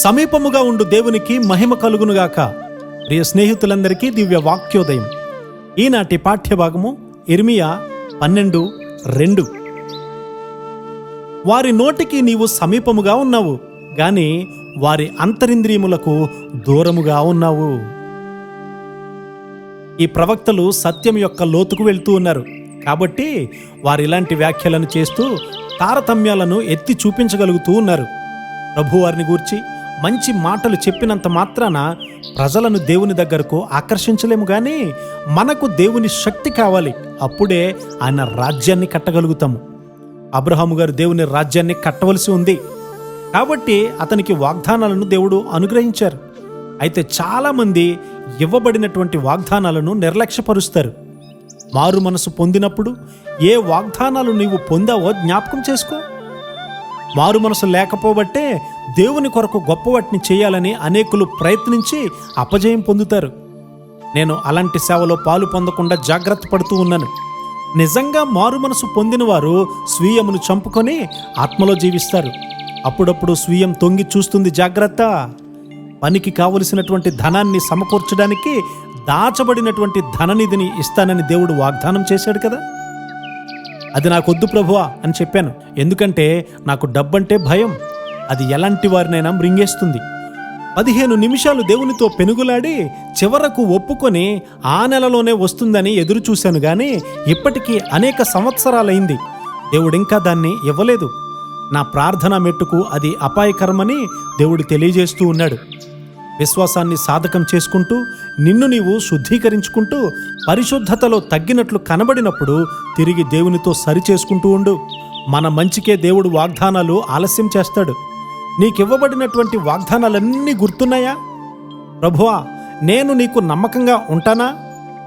సమీపముగా ఉండు దేవునికి మహిమ కలుగునుగాక. ప్రియ స్నేహితులందరికీ దివ్య వాక్యోదయం. ఈనాటి పాఠ్యభాగము ఇర్మియా 12:2. వారి నోటికి నీవు సమీపముగా ఉన్నావు, గాని వారి అంతరింద్రియములకు దూరముగా ఉన్నావు. ఈ ప్రవక్తలు సత్యం యొక్క లోతుకు వెళ్తూ ఉన్నారు కాబట్టి వారిలాంటి వ్యాఖ్యలను చేస్తూ తారతమ్యాలను ఎత్తి చూపించగలుగుతూ ఉన్నారు. ప్రభువారిని గూర్చి మంచి మాటలు చెప్పినంత మాత్రాన ప్రజలను దేవుని దగ్గరకు ఆకర్షించలేము, కానీ మనకు దేవుని శక్తి కావాలి. అప్పుడే ఆయన రాజ్యాన్ని కట్టగలుగుతాము. అబ్రహాము గారు దేవుని రాజ్యాన్ని కట్టవలసి ఉంది కాబట్టి అతనికి వాగ్దానాలను దేవుడు అనుగ్రహించారు. అయితే చాలామంది ఇవ్వబడినటువంటి వాగ్దానాలను నిర్లక్ష్యపరుస్తారు. మారు మనసు పొందినప్పుడు ఏ వాగ్దానాలు నీవు పొందావో జ్ఞాపకం చేసుకో. మారు మనసు లేకపోబట్టే దేవుని కొరకు గొప్ప వాటిని చేయాలని అనేకులు ప్రయత్నించి అపజయం పొందుతారు. నేను అలాంటి సేవలో పాలు పొందకుండా జాగ్రత్త పడుతూ ఉన్నాను. నిజంగా మారు మనసు పొందిన వారు స్వీయమును చంపుకొని ఆత్మలో జీవిస్తారు. అప్పుడప్పుడు స్వీయం తొంగి చూస్తుంది. జాగ్రత్త. పనికి కావలసినటువంటి ధనాన్ని సమకూర్చడానికి దాచబడినటువంటి ధననిధిని ఇస్తానని దేవుడు వాగ్దానం చేశాడు కదా. అది నాకొద్దు ప్రభువా అని చెప్పాను. ఎందుకంటే నాకు డబ్బంటే భయం. అది ఎలాంటి వారినైనా మృంగేస్తుంది. 15 నిమిషాలు దేవునితో పెనుగులాడి చివరకు ఒప్పుకొని ఆ నెలలోనే వస్తుందని ఎదురు చూశాను, కానీ ఇప్పటికీ అనేక సంవత్సరాలైంది. దేవుడింకా దాన్ని ఇవ్వలేదు. నా ప్రార్థన మెట్టుకు అది అపాయకరమని దేవుడు తెలియజేస్తూ ఉన్నాడు. విశ్వాసాన్ని సాధకం చేసుకుంటూ నిన్ను నీవు శుద్ధీకరించుకుంటూ పరిశుద్ధతలో తగ్గినట్లు కనబడినప్పుడు తిరిగి దేవునితో సరిచేసుకుంటూ ఉండు. మన మంచికే దేవుడు వాగ్దానాలు ఆలస్యం చేస్తాడు. నీకివ్వబడినటువంటి వాగ్దానాలన్నీ గుర్తున్నాయా? ప్రభువా, నేను నీకు నమ్మకంగా ఉంటానా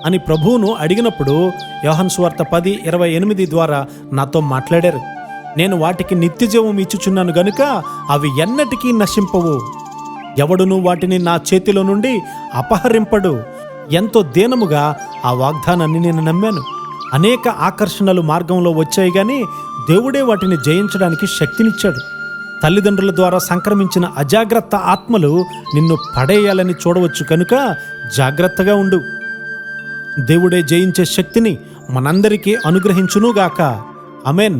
అని ప్రభువును అడిగినప్పుడు యోహాను సువార్త 10:28 ద్వారా నాతో మాట్లాడారు. నేను వాటికి నిత్యజీవం ఇచ్చుచున్నాను గనుక అవి ఎన్నటికీ నశింపవు. ఎవడును వాటిని నా చేతిలో నుండి అపహరింపడు. ఎంతో దీనముగా ఆ వాగ్దానాన్ని నేను నమ్మాను. అనేక ఆకర్షణలు మార్గంలో వచ్చాయి, కానీ దేవుడే వాటిని జయించడానికి శక్తినిచ్చాడు. తల్లిదండ్రుల ద్వారా సంక్రమించిన అజాగ్రత్త ఆత్మలు నిన్ను పడేయాలని చూడవచ్చు కనుక జాగ్రత్తగా ఉండు. దేవుడే జయించే శక్తిని మనందరికీ అనుగ్రహించునుగాక. ఆమేన్.